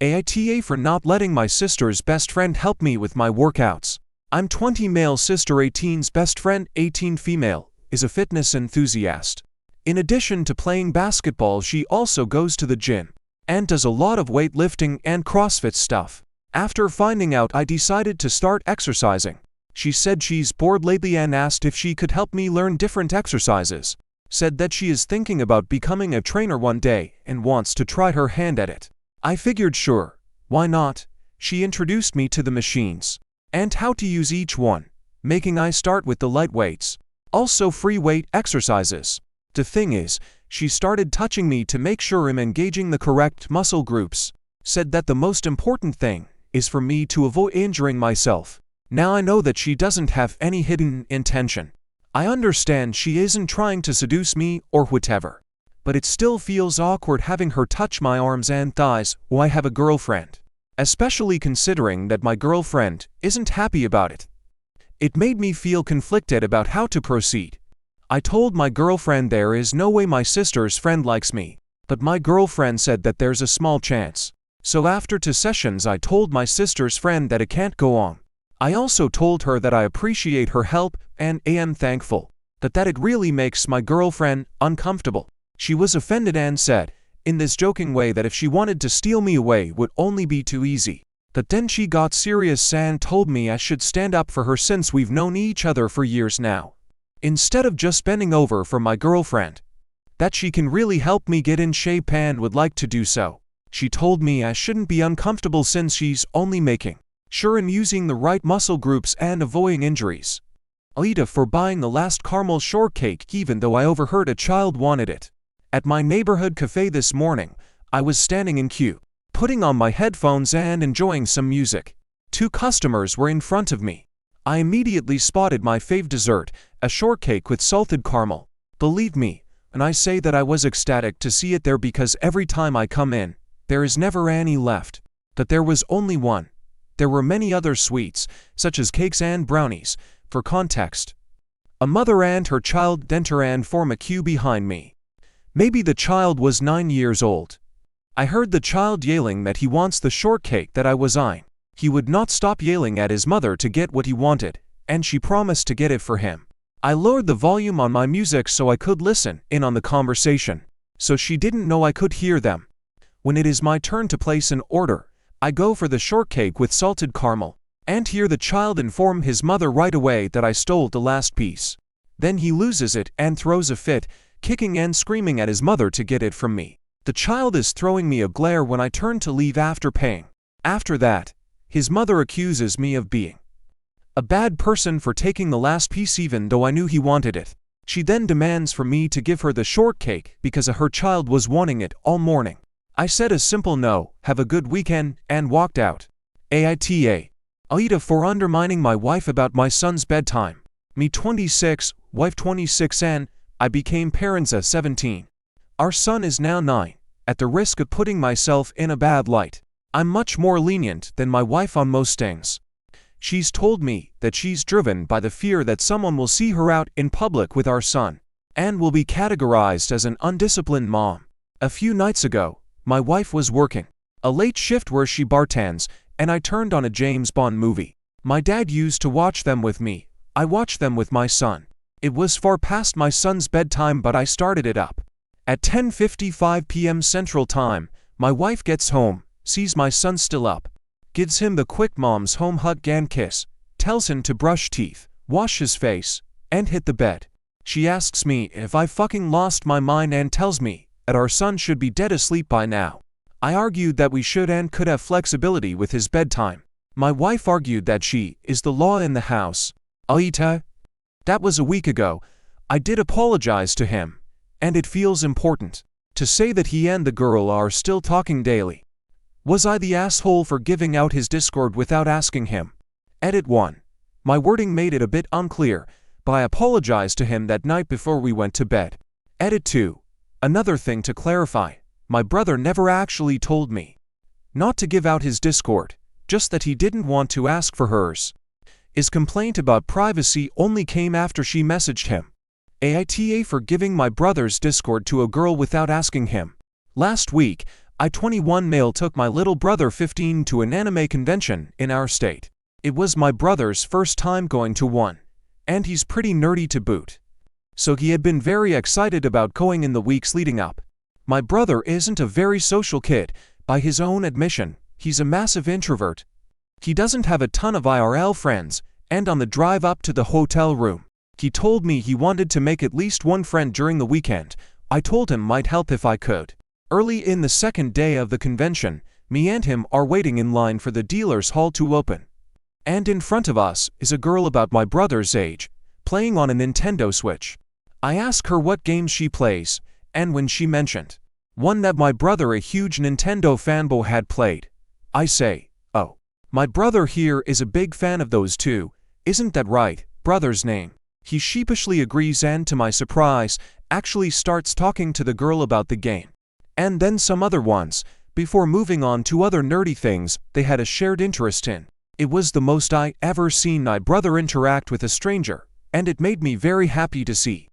AITA for not letting my sister's best friend help me with my workouts. I'm 20 male, sister 18's best friend 18 female, is a fitness enthusiast. In addition to playing basketball, she also goes to the gym and does a lot of weightlifting and CrossFit stuff. After finding out I decided to start exercising, she said she's bored lately and asked if she could help me learn different exercises. Said that she is thinking about becoming a trainer one day and wants to try her hand at it. I figured sure, why not? She introduced me to the machines and how to use each one, making I start with the light weights, also free weight exercises. The thing is, she started touching me to make sure I'm engaging the correct muscle groups. Said that the most important thing is for me to avoid injuring myself. Now I know that she doesn't have any hidden intention. I understand she isn't trying to seduce me or whatever, but it still feels awkward having her touch my arms and thighs while I have a girlfriend, especially considering that my girlfriend isn't happy about it. It made me feel conflicted about how to proceed. I told my girlfriend there is no way my sister's friend likes me, but my girlfriend said that there's a small chance. So after 2 sessions I told my sister's friend that it can't go on. I also told her that I appreciate her help and am thankful that it really makes my girlfriend uncomfortable. She was offended and said, in this joking way, that if she wanted to steal me away would only be too easy. But then she got serious and told me I should stand up for her since we've known each other for years now, instead of just bending over for my girlfriend. That she can really help me get in shape and would like to do so. She told me I shouldn't be uncomfortable since she's only making sure I'm using the right muscle groups and avoiding injuries. AITA for buying the last caramel shortcake even though I overheard a child wanted it. At my neighborhood cafe this morning, I was standing in queue, putting on my headphones and enjoying some music. 2 customers were in front of me. I immediately spotted my fave dessert, a shortcake with salted caramel. Believe me, and I say that I was ecstatic to see it there because every time I come in, there is never any left. But there was only one. There were many other sweets, such as cakes and brownies. For context, a mother and her child enter and form a queue behind me. Maybe the child was 9 years old. I heard the child yelling that he wants the shortcake that I was eyeing. He would not stop yelling at his mother to get what he wanted, and she promised to get it for him. I lowered the volume on my music so I could listen in on the conversation, so she didn't know I could hear them. When it is my turn to place an order, I go for the shortcake with salted caramel, and hear the child inform his mother right away that I stole the last piece. Then he loses it and throws a fit, kicking and screaming at his mother to get it from me. The child is throwing me a glare when I turn to leave after paying. After that, his mother accuses me of being a bad person for taking the last piece even though I knew he wanted it. She then demands for me to give her the shortcake because her child was wanting it all morning. I said a simple no, have a good weekend, and walked out. AITA for undermining my wife about my son's bedtime. Me 26, wife 26, and I became parents at 17. Our son is now 9. At the risk of putting myself in a bad light, I'm much more lenient than my wife on most things. She's told me that she's driven by the fear that someone will see her out in public with our son and will be categorized as an undisciplined mom. A few nights ago, my wife was working a late shift where she bartends, and I turned on a James Bond movie. My dad used to watch them with me. I watched them with my son. It was far past my son's bedtime, but I started it up. At 10:55 p.m. Central Time, my wife gets home, sees my son still up, gives him the quick mom's home hug and kiss, tells him to brush teeth, wash his face, and hit the bed. She asks me if I fucking lost my mind and tells me that our son should be dead asleep by now. I argued that we should and could have flexibility with his bedtime. My wife argued that she is the law in the house. AITA. That was a week ago. I did apologize to him, and it feels important to say that he and the girl are still talking daily. Was I the asshole for giving out his Discord without asking him? Edit 1. My wording made it a bit unclear, but I apologized to him that night before we went to bed. Edit 2. Another thing to clarify, my brother never actually told me not to give out his Discord, just that he didn't want to ask for hers. His complaint about privacy only came after she messaged him. AITA for giving my brother's Discord to a girl without asking him. Last week, I 21 male took my little brother 15 to an anime convention in our state. It was my brother's first time going to one, and he's pretty nerdy to boot. So he had been very excited about going in the weeks leading up. My brother isn't a very social kid, by his own admission. He's a massive introvert. He doesn't have a ton of IRL friends, and on the drive up to the hotel room, he told me he wanted to make at least one friend during the weekend. I told him might help if I could. Early in the second day of the convention, me and him are waiting in line for the dealer's hall to open. And in front of us is a girl about my brother's age, playing on a Nintendo Switch. I ask her what games she plays, and when she mentioned one that my brother, a huge Nintendo fanboy, had played, I say, "Oh, my brother here is a big fan of those too, isn't that right, brother's name?" He sheepishly agrees and, to my surprise, actually starts talking to the girl about the game. And then some other ones, before moving on to other nerdy things they had a shared interest in. It was the most I ever seen my brother interact with a stranger, and it made me very happy to see.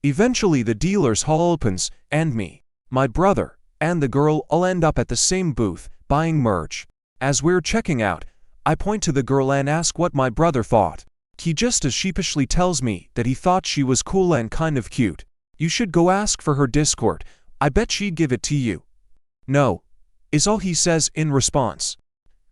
Eventually the dealer's hall opens, and me, my brother, and the girl all end up at the same booth, buying merch. As we're checking out, I point to the girl and ask what my brother thought. He just as sheepishly tells me that he thought she was cool and kind of cute. "You should go ask for her Discord. I bet she'd give it to you." "No," is all he says in response.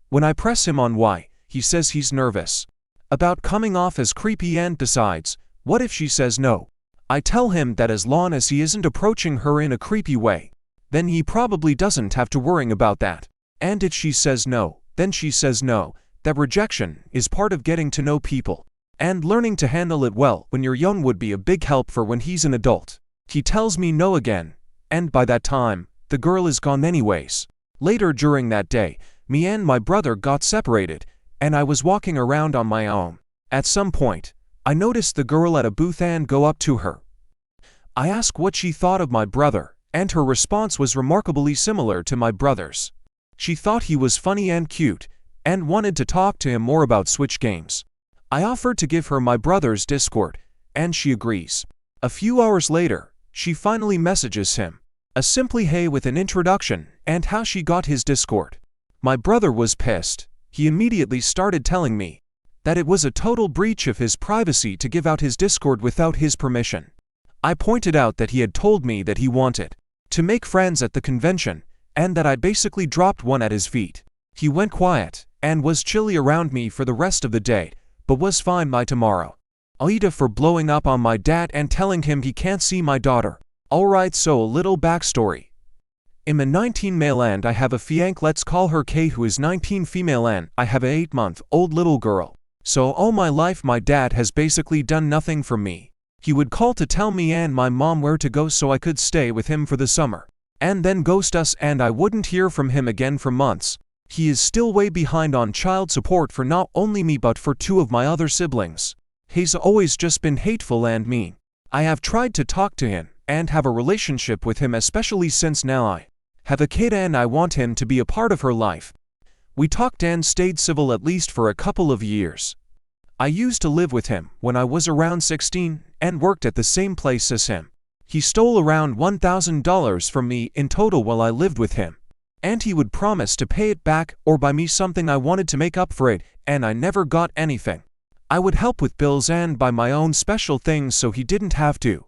When I press him on why, he says he's nervous about coming off as creepy and decides, what if she says no? I tell him that as long as he isn't approaching her in a creepy way, then he probably doesn't have to worry about that. And if she says no, then she says no. That rejection is part of getting to know people, and learning to handle it well when you're young would be a big help for when he's an adult. He tells me no again, and by that time, the girl is gone anyways. Later during that day, me and my brother got separated, and I was walking around on my own. At some point, I noticed the girl at a booth and go up to her. I asked what she thought of my brother, and her response was remarkably similar to my brother's. She thought he was funny and cute, and wanted to talk to him more about Switch games. I offered to give her my brother's Discord, and she agrees. A few hours later, she finally messages him a simply hey with an introduction and how she got his Discord. My brother was pissed. He immediately started telling me that it was a total breach of his privacy to give out his Discord without his permission. I pointed out that he had told me that he wanted to make friends at the convention, and that I basically dropped one at his feet. He went quiet and was chilly around me for the rest of the day, but was fine by tomorrow. AITA for blowing up on my dad and telling him he can't see my daughter. Alright, so a little backstory. I'm a 19 male and I have a fiancée, let's call her Kate, who is 19 female, and I have a 8-month-old little girl. So all my life my dad has basically done nothing for me. He would call to tell me and my mom where to go so I could stay with him for the summer, and then ghost us, and I wouldn't hear from him again for months. He is still way behind on child support for not only me but for 2 of my other siblings. He's always just been hateful and mean. I have tried to talk to him and have a relationship with him, especially since now I have a kid and I want him to be a part of her life. We talked and stayed civil at least for a couple of years. I used to live with him when I was around 16 and worked at the same place as him. He stole around $1,000 from me in total while I lived with him, and he would promise to pay it back or buy me something I wanted to make up for it, and I never got anything. I would help with bills and buy my own special things so he didn't have to.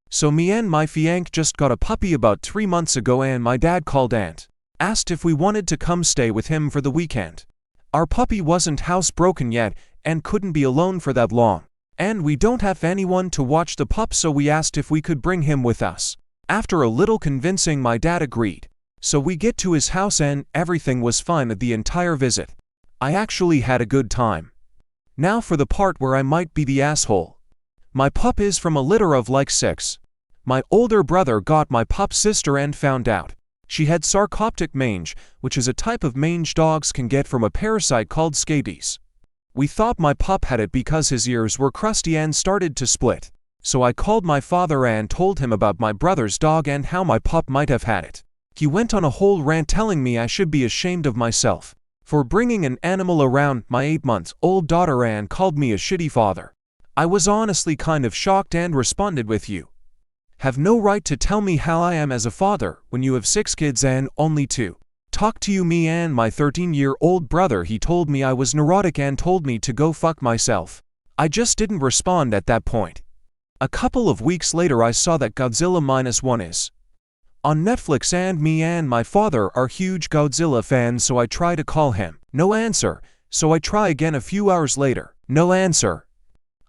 So me and my fiancée just got a puppy about 3 months ago, and my dad called and asked if we wanted to come stay with him for the weekend. Our puppy wasn't housebroken yet and couldn't be alone for that long, and we don't have anyone to watch the pup, so we asked if we could bring him with us. After a little convincing, my dad agreed. So we get to his house and everything was fine at the entire visit. I actually had a good time. Now for the part where I might be the asshole. My pup is from a litter of like 6. My older brother got my pup's sister and found out she had sarcoptic mange, which is a type of mange dogs can get from a parasite called scabies. We thought my pup had it because his ears were crusty and started to split. So I called my father and told him about my brother's dog and how my pup might have had it. He went on a whole rant telling me I should be ashamed of myself for bringing an animal around my 8-month-old daughter and called me a shitty father. I was honestly kind of shocked and responded with, "You Have no right to tell me how I am as a father when you have 6 kids and only 2. Talk to you me and my 13-year-old brother. He told me I was neurotic and told me to go fuck myself. I just didn't respond at that point. A couple of weeks later I saw that Godzilla Minus One is on Netflix and me and my father are huge Godzilla fans, so I try to call him. No answer, so I try again a few hours later. No answer.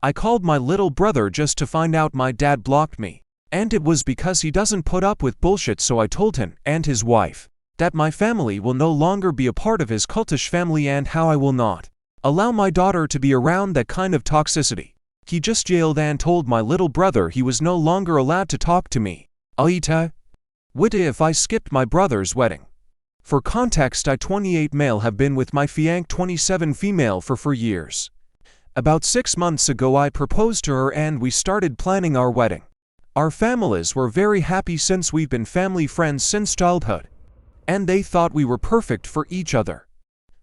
I called my little brother just to find out my dad blocked me. And it was because he doesn't put up with bullshit, so I told him and his wife that my family will no longer be a part of his cultish family and how I will not allow my daughter to be around that kind of toxicity. He just yelled and told my little brother he was no longer allowed to talk to me. AITA. What if I skipped my brother's wedding? For context, I 28 male have been with my fiancée 27 female for 4 years. About 6 months ago I proposed to her and we started planning our wedding. Our families were very happy since we've been family friends since childhood. And they thought we were perfect for each other.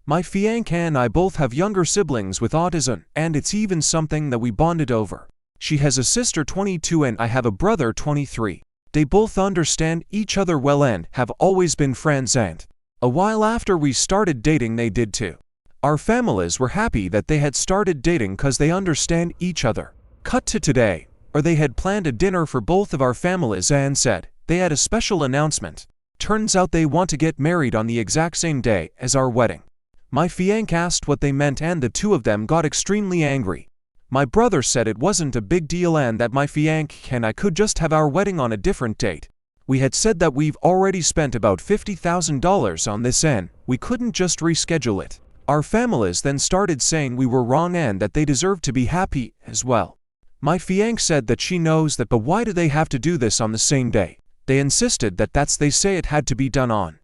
My fiancée and I both have younger siblings with autism, and it's even something that we bonded over. She has a sister 22 and I have a brother 23. They both understand each other well and have always been friends, and a while after we started dating they did too. Our families were happy that they had started dating cause they understand each other. Cut to today, or they had planned a dinner for both of our families and said they had a special announcement. Turns out they want to get married on the exact same day as our wedding. My fiancé asked what they meant and the two of them got extremely angry. My brother said it wasn't a big deal and that my fiancé and I could just have our wedding on a different date. We had said that we've already spent about $50,000 on this and we couldn't just reschedule it. Our families then started saying we were wrong and that they deserved to be happy as well. My fiancé said that she knows that, but why do they have to do this on the same day? They insisted that they say it had to be done on.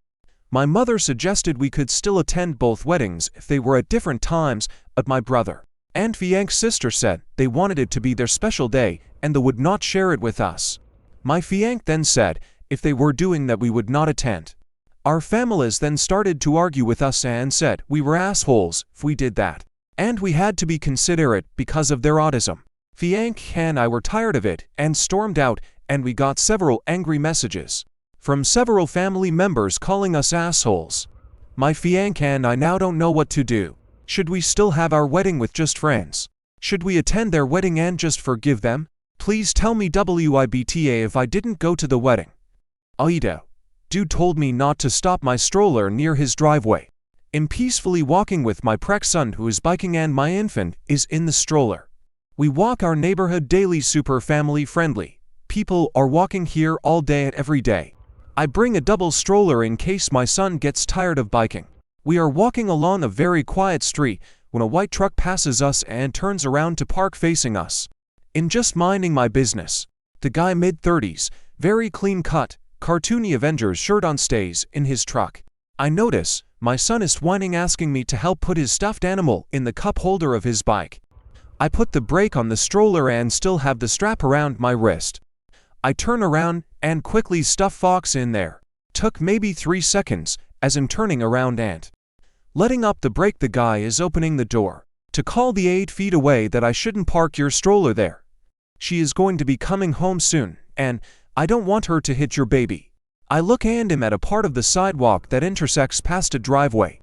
My mother suggested we could still attend both weddings if they were at different times, but my brother and fiancé's sister said they wanted it to be their special day and they would not share it with us. My fiancé then said if they were doing that we would not attend. Our families then started to argue with us and said we were assholes if we did that. And we had to be considerate because of their autism. Fiancé and I were tired of it and stormed out, and we got several angry messages from several family members calling us assholes. My fiancé and I now don't know what to do. Should we still have our wedding with just friends? Should we attend their wedding and just forgive them? Please tell me WIBTA if I didn't go to the wedding. AITA. Dude told me not to stop my stroller near his driveway. I'm peacefully walking with my prec son who is biking and my infant is in the stroller. We walk our neighborhood daily, super family friendly. People are walking here all day and every day. I bring a double stroller in case my son gets tired of biking. We are walking along a very quiet street when a white truck passes us and turns around to park facing us. In just minding my business, the guy mid-30s, very clean cut, cartoony Avengers shirt on stays in his truck. I notice my son is whining, asking me to help put his stuffed animal in the cup holder of his bike. I put the brake on the stroller and still have the strap around my wrist. I turn around and quickly stuff Fox in there. Took maybe 3 seconds as I'm turning around and letting up the brake. The guy is opening the door to call the 8 feet away that I shouldn't park your stroller there. She is going to be coming home soon and I don't want her to hit your baby. I look and am at a part of the sidewalk that intersects past a driveway.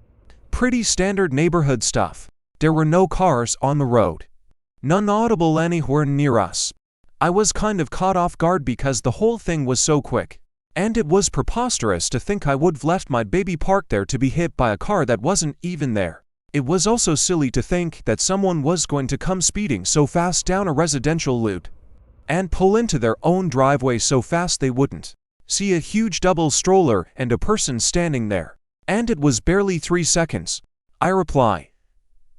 Pretty standard neighborhood stuff. There were no cars on the road. None audible anywhere near us. I was kind of caught off guard because the whole thing was so quick. And it was preposterous to think I would've left my baby parked there to be hit by a car that wasn't even there. It was also silly to think that someone was going to come speeding so fast down a residential loop and pull into their own driveway so fast they wouldn't see a huge double stroller and a person standing there. And it was barely 3 seconds. I reply,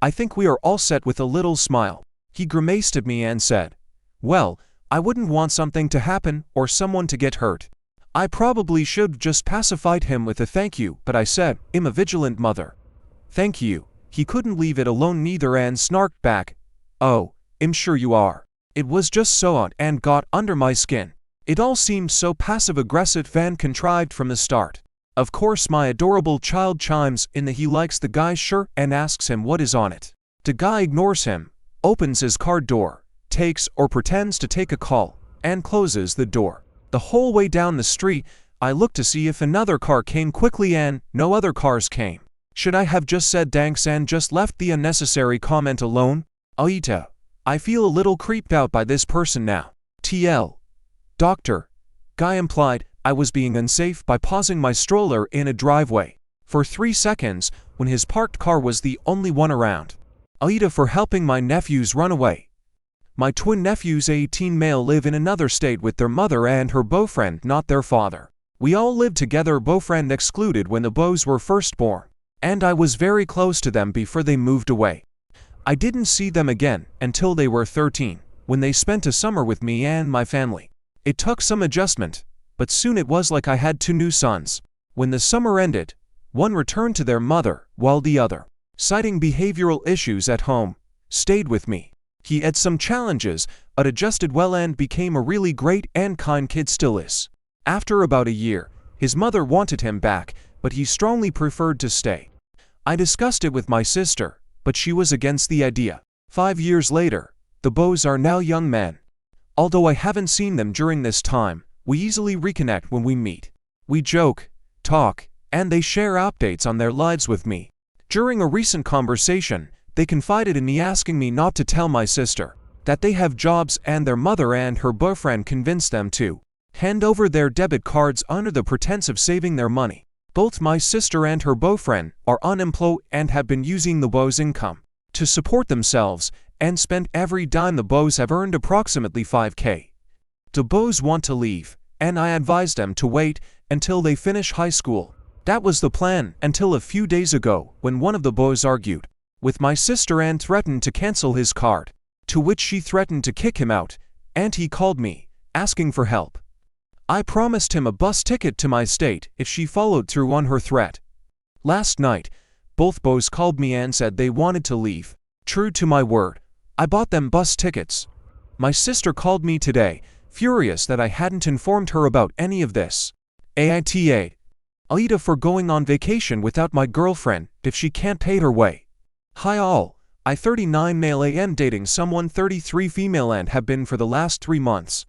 I think we are all set, with a little smile. He grimaced at me and said, well, I wouldn't want something to happen or someone to get hurt. I probably should just pacified him with a thank you, but I said, I'm a vigilant mother. Thank you. He couldn't leave it alone neither and snarked back, oh, I'm sure you are. It was just so odd and got under my skin. It all seemed so passive-aggressive and contrived from the start. Of course my adorable child chimes in that he likes the guy's shirt and asks him what is on it. The guy ignores him, opens his car door, takes or pretends to take a call, and closes the door. The whole way down the street, I looked to see if another car came quickly and no other cars came. Should I have just said thanks and just left the unnecessary comment alone? AITA. I feel a little creeped out by this person now. TL. Doctor. Guy implied I was being unsafe by pausing my stroller in a driveway for 3 seconds when his parked car was the only one around. AITA for helping my nephews run away. My twin nephews, 18 male, live in another state with their mother and her boyfriend, not their father. We all lived together, boyfriend excluded, when the boys were first born, and I was very close to them before they moved away. I didn't see them again until they were 13, when they spent a summer with me and my family. It took some adjustment, but soon it was like I had 2 new sons. When the summer ended, one returned to their mother, while the other, citing behavioral issues at home, stayed with me. He had some challenges, but adjusted well and became a really great and kind kid, still is. After about a year, his mother wanted him back, but he strongly preferred to stay. I discussed it with my sister, but she was against the idea. 5 years later, the boys are now young men. Although I haven't seen them during this time, we easily reconnect when we meet. We joke, talk, and they share updates on their lives with me. During a recent conversation, they confided in me, asking me not to tell my sister that they have jobs, and their mother and her boyfriend convinced them to hand over their debit cards under the pretense of saving their money. Both my sister and her boyfriend are unemployed and have been using the boys' income to support themselves and spent every dime. The boys have earned approximately $5K. The boys want to leave, and I advised them to wait until they finish high school. That was the plan until a few days ago, when one of the boys argued with my sister and threatened to cancel his card, to which she threatened to kick him out, and he called me, asking for help. I promised him a bus ticket to my state if she followed through on her threat. Last night, both boys called me and said they wanted to leave. True to my word, I bought them bus tickets. My sister called me today, furious that I hadn't informed her about any of this. AITA. AITA for going on vacation without my girlfriend if she can't pay her way. Hi all, I 39 male am dating someone 33 female and have been for the last 3 months.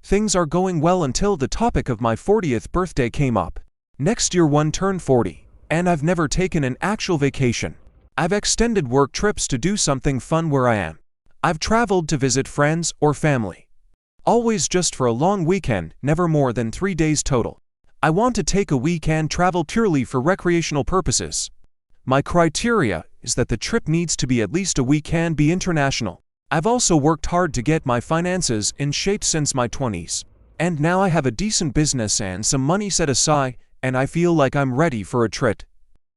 Things are going well until the topic of my 40th birthday came up. Next year one turned 40, and I've never taken an actual vacation. I've extended work trips to do something fun where I am. I've traveled to visit friends or family. Always just for a long weekend, never more than 3 days total. I want to take a weekend travel purely for recreational purposes. My criteria is that the trip needs to be at least a week and be international. I've also worked hard to get my finances in shape since my 20s. And now I have a decent business and some money set aside, and I feel like I'm ready for a trip.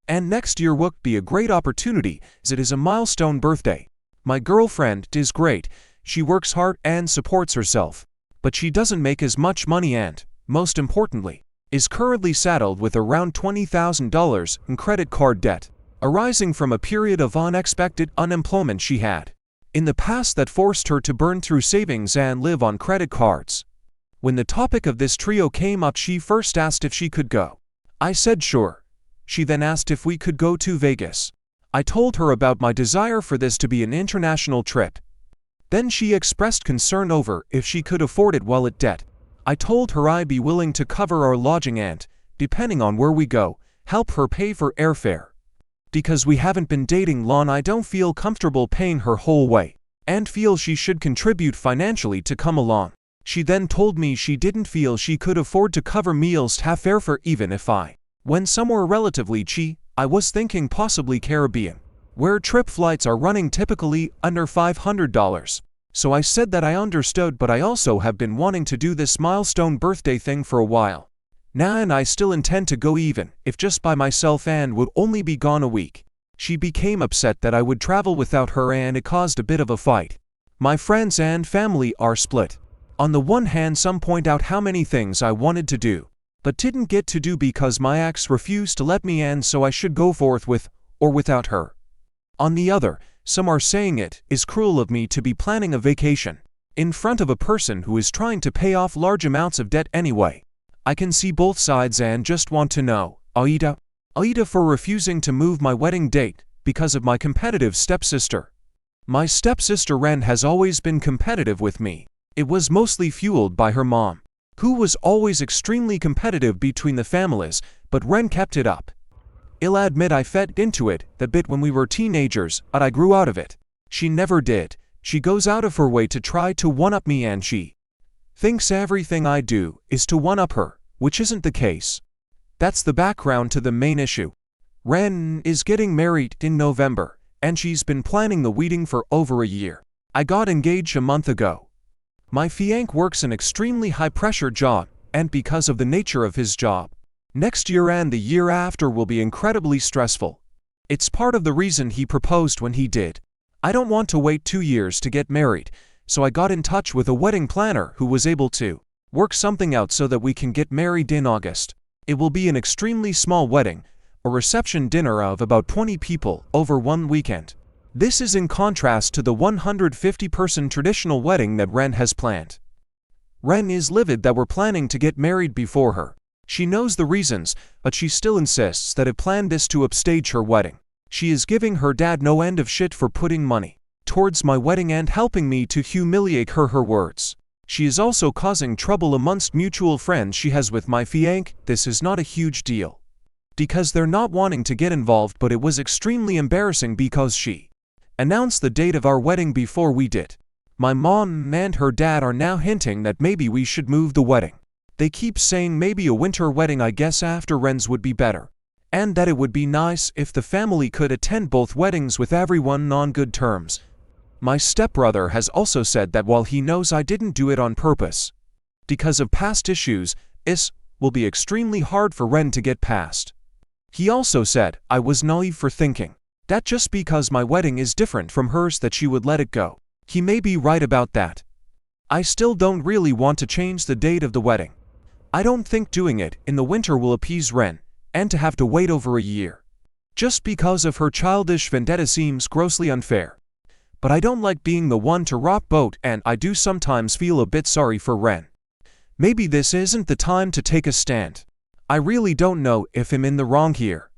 And next year would be a great opportunity, as it is a milestone birthday. My girlfriend is great, she works hard and supports herself. But she doesn't make as much money and, most importantly, is currently saddled with around $20,000 in credit card debt, arising from a period of unexpected unemployment she had in the past that forced her to burn through savings and live on credit cards. When the topic of this trio came up, she first asked if she could go. I said sure. She then asked if we could go to Vegas. I told her about my desire for this to be an international trip. Then she expressed concern over if she could afford it while at debt. I told her I'd be willing to cover our lodging and, depending on where we go, help her pay for airfare. Because we haven't been dating long, I don't feel comfortable paying her whole way, and feel she should contribute financially to come along. She then told me she didn't feel she could afford to cover meals half airfare even if I went somewhere relatively cheap. I was thinking possibly Caribbean, where trip flights are running typically under $500. So I said that I understood, but I also have been wanting to do this milestone birthday thing for a while now, and I still intend to go even if just by myself and would only be gone a week. She became upset that I would travel without her, and it caused a bit of a fight. My friends and family are split. On the one hand, some point out how many things I wanted to do, but didn't get to do because my ex refused to let me, and so I should go forth with or without her. On the other, some are saying it is cruel of me to be planning a vacation in front of a person who is trying to pay off large amounts of debt anyway. I can see both sides and just want to know, AITA for refusing to move my wedding date because of my competitive stepsister. My stepsister Ren has always been competitive with me. It was mostly fueled by her mom. who was always extremely competitive between the families, but Ren kept it up. I'll admit I fed into it that bit when we were teenagers, but I grew out of it. She never did. She goes out of her way to try to one-up me, and she thinks everything I do is to one-up her, which isn't the case. That's the background to the main issue. Ren is getting married in November, and she's been planning the wedding for over a year. I got engaged a month ago. My fiancé works an extremely high-pressure job, and because of the nature of his job, next year and the year after will be incredibly stressful. It's part of the reason he proposed when he did. I don't want to wait 2 years to get married, so I got in touch with a wedding planner who was able to work something out so that we can get married in August. It will be an extremely small wedding, a reception dinner of about 20 people over one weekend. This is in contrast to the 150-person traditional wedding that Ren has planned. Ren is livid that we're planning to get married before her. She knows the reasons, but she still insists that I planned this to upstage her wedding. She is giving her dad no end of shit for putting money towards my wedding and helping me to humiliate her words. She is also causing trouble amongst mutual friends she has with my fiancé. This is not a huge deal, because they're not wanting to get involved, but it was extremely embarrassing because she announced the date of our wedding before we did. My mom and her dad are now hinting that maybe we should move the wedding. They keep saying maybe a winter wedding, I guess after Ren's, would be better, and that it would be nice if the family could attend both weddings with everyone on good terms. My stepbrother has also said that while he knows I didn't do it on purpose, because of past issues, it will be extremely hard for Ren to get past. He also said I was naive for thinking that just because my wedding is different from hers that she would let it go. He may be right about that. I still don't really want to change the date of the wedding. I don't think doing it in the winter will appease Ren, and to have to wait over a year just because of her childish vendetta seems grossly unfair. But I don't like being the one to rock boat, and I do sometimes feel a bit sorry for Ren. Maybe this isn't the time to take a stand. I really don't know if I'm in the wrong here.